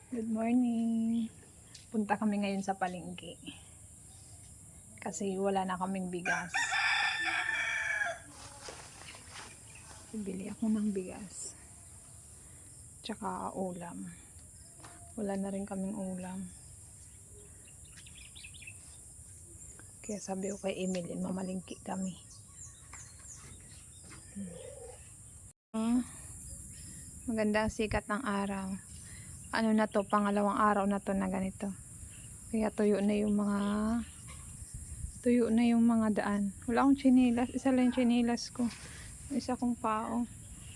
Good morning. Punta kami ngayon sa palengke. Kasi wala na kaming bigas. Bibili ako ng bigas. Tsaka ulam. Wala na rin kaming ulam. Kaya sabi ko kay Emily, mamalingki kami. Maganda ang sikat ng araw. Ano na to, pangalawang araw na to na ganito. Kaya tuyo na yung mga daan. Wala akong chinilas. Isa lang yung chinilas ko. Isa kong pao.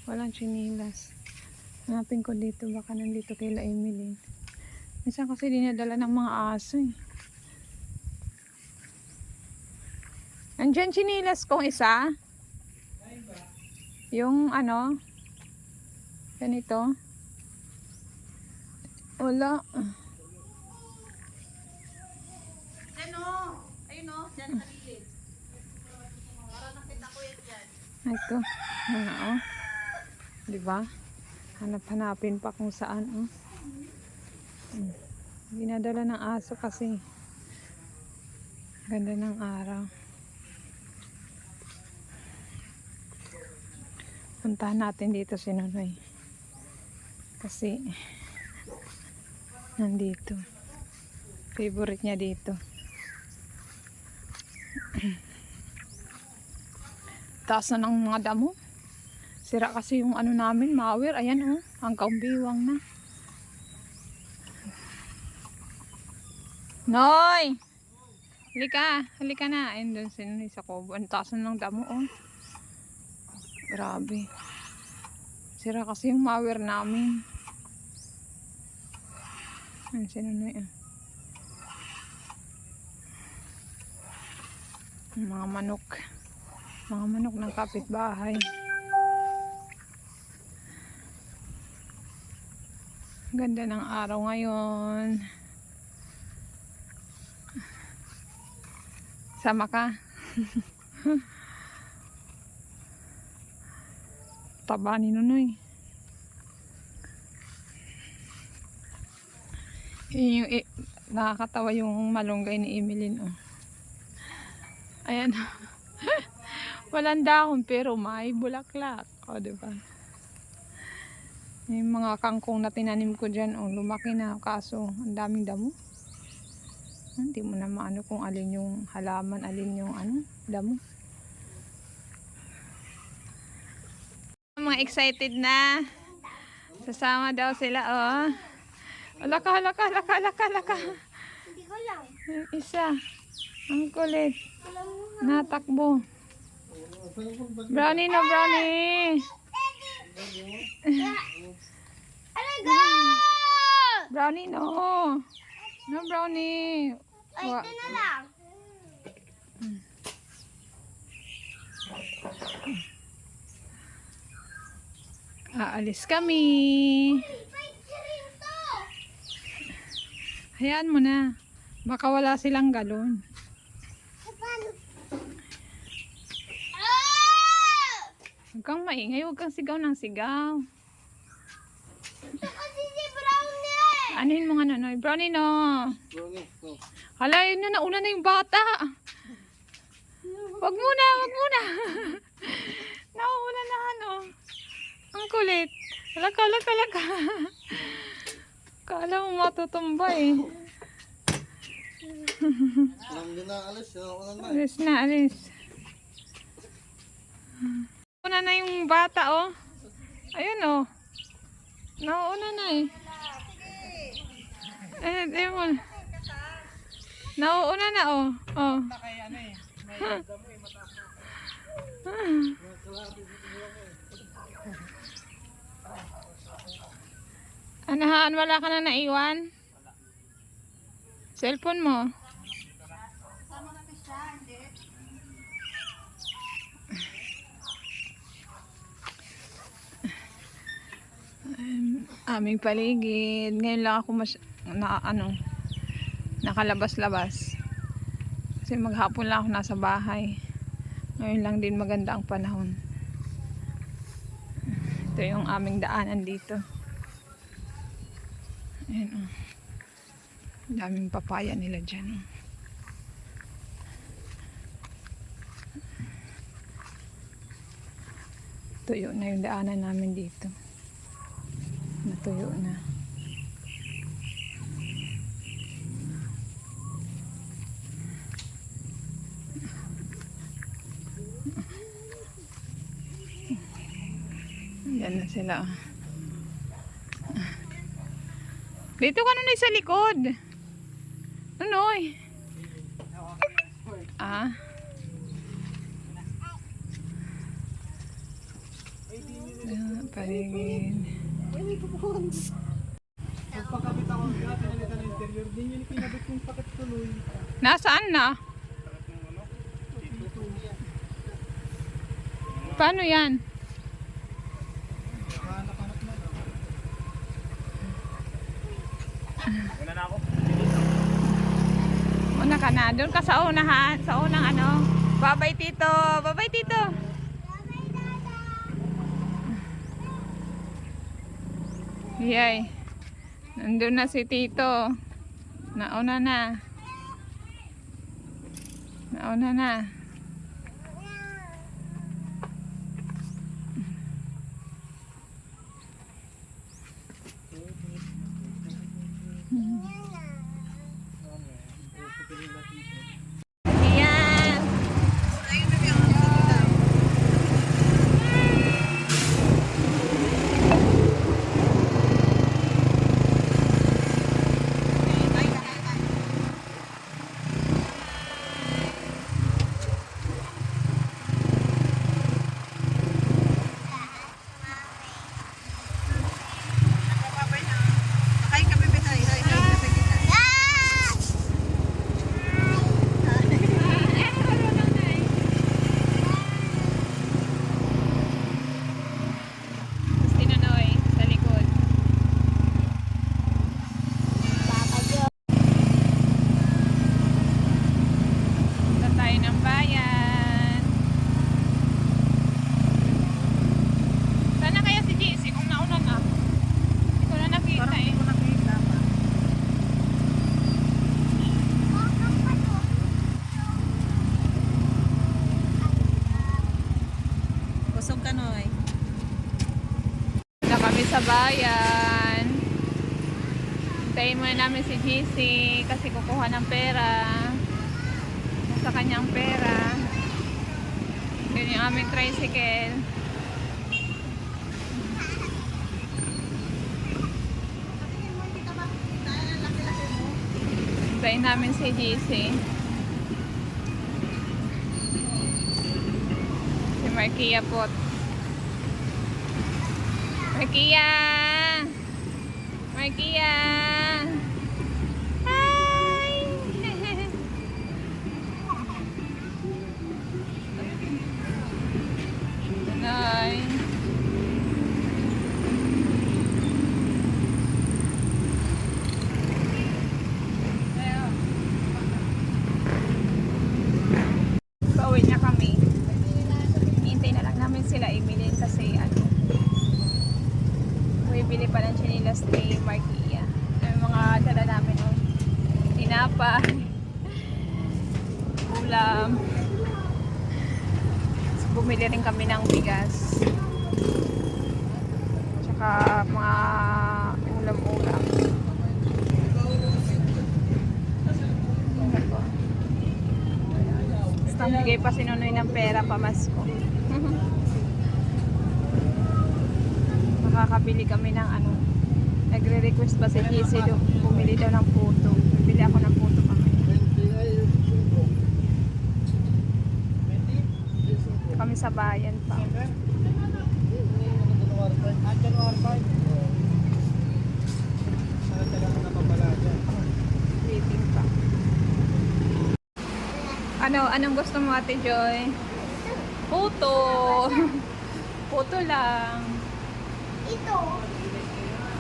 Walang chinilas. Hanapin ko dito. Baka nandito kay La Emily. Minsan kasi dinadala ng mga aso eh. Andyan chinilas kong isa. Yung ano. Ganito. Wala. Diyan o. Ayun o. Diyan sa gilid. Para nakita ko yan dyan. Ito. Ano o. Diba? Hanap-hanapin pa kung saan o. Ginadala ng aso kasi. Ganda ng araw. Puntahan natin dito si Nonoy. Kasi nandito. Favorite niya dito. Taas na ng mga damo. Sira kasi yung ano namin, mawer. Ayan oh, hanggang biwang na. Noy! Halika, halika na. Ayun doon si sa kubo. Ang taas na ng damo oh. Grabe. Sira kasi yung mawer namin. Ayun si Nonoy ah. Mga manok ng kapitbahay. Ganda ng araw ngayon. Sama ka. Taba ni Nonoy. Nakakatawa yung malunggay ni Emeline oh. Ayan. Walang dahon pero may bulaklak. O, diba? Yung mga kangkong na tinanim ko dyan, oh, lumaki na. Kaso, ang daming damo. Hindi mo na maano kung alin yung halaman, alin yung ano, damo. Mga excited na. Sasama daw sila, oh. Alaka. Hindi ko lang. Yung isa. Ang kulit. Natakbo. Brownie no, brownie. Alaga! Brownie no. No brownie. Ay, ito na lang. Aalis kami. Hayaan mo na. Baka wala silang galon. Huwag kang maingay. Huwag kang sigaw ng sigaw. Ito kasi si Brownie! Anuhin mo nga Nonoy. Brownie no. Brownie, no. Hala, yun na. Nauna na yung bata. Wag muna. Nauna na ano. Ang kulit. Alaka. Kala mo matutumba eh. Alam din na, alis. Alis. Nauna na yung bata oh. Ayun oh. Nauna na eh. Ayun. Nauuna na oh. Oh. Anahan, wala ka na naiwan? Cellphone mo. Aming paligid. Ngayon lang ako nakalabas-labas. Kasi maghapon lang ako nasa bahay. Ngayon lang din maganda ang panahon. Ito yung aming daanan dito. Ayan oh. Daming papaya nila dyan oh. Tuyo na yung daanan namin dito. Natuyo na. Yan na sila. Dito ka na sa likod. Anoy? Ah. Paligid. Pagpakabit ako ng pinalitan ng interior, din yun pinabit kong pakit tuloy. Nasaan na? Paano yan? Una na ako. Una ka na. Doon ka sa unahan. Sa unang ano. Babay tito. Babay tito. Yay. Nandun na si tito. Nauna na. Nauna na. Ayan. Tinanoy sa likod. Punta tayo ng bayan. Sana kaya si JC kung nauna na. Hindi ko na nakita eh. Busog ka, Noy. Na kami sa bayan. Hintayin muna namin si GC kasi kukuha ng pera. Nasa kanyang pera. Yun yung aming tricycle. Hintayin namin si GC. Si Markia po. Markia! Markia! Hi! Nanay. Pauwi na kami. Hintay na lang namin sila Emilyn kasi ano, bibili pa ng chinilas ni Markia. Yung mga dala namin o tinapay, ulam. So, bumili rin kami ng bigas. Tsaka mga ulam-ulam. Basta bigay pa si Nonoy ng pera pamasko. Makakabili kami ng ano. Nagre-request pa si JC bumili daw ng puto. Bibili ako ng puto kami. Kami sa bayan pa. Waiting pa. Anong gusto mo, Ate Joy? Puto. Puto lang. Ito.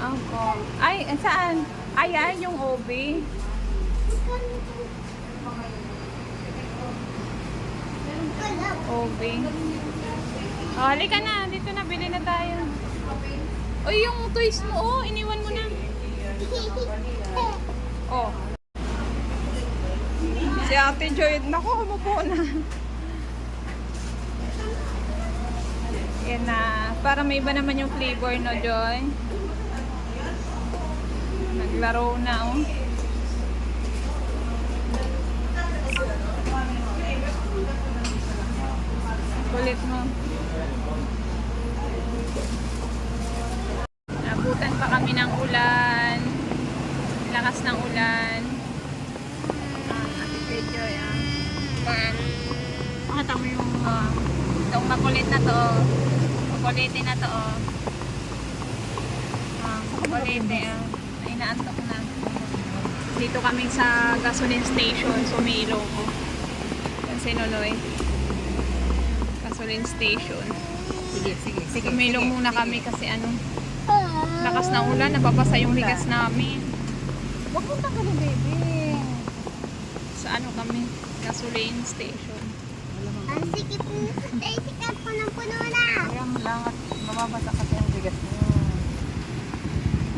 Ako. Ay, saan? Ayan, yung OB. OB. Oh, halika na. Dito na, bili na tayo. Uy, yung toys mo, oh, iniwan mo na. Oh. Si Ate Joy, naku, umupo na. Yan na. Para may iba naman yung flavor, no, Joy? Naglaro na, oh. Kulit mo. Nabutan pa kami ng ulan. Lakas ng ulan. Ate Joy, ah. Pakita mo yung... Itong makulit na to. Makulitin na to, oh. Makulitin, ah. Ay, naantok na. Dito kami sa gasoline station. Sumilo ko. Yan si Noloy. Gasoline station. Sige. Sumilo muna kami kasi ano, lakas ng ulan, nababasa yung ligas namin. Huwag mo ka ni baby. Sa ano kami, gasoline station. Ang sikip ay sikap ko ng puno na. Kaya mo lang at mababasa kasi ang bigas niya.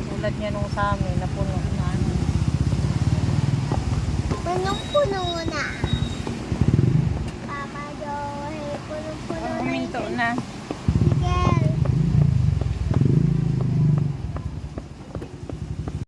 Tulad niya nung sa amin, napuno na ano. Punong-puno na. Papa Joy, punong-puno na. Huminto na.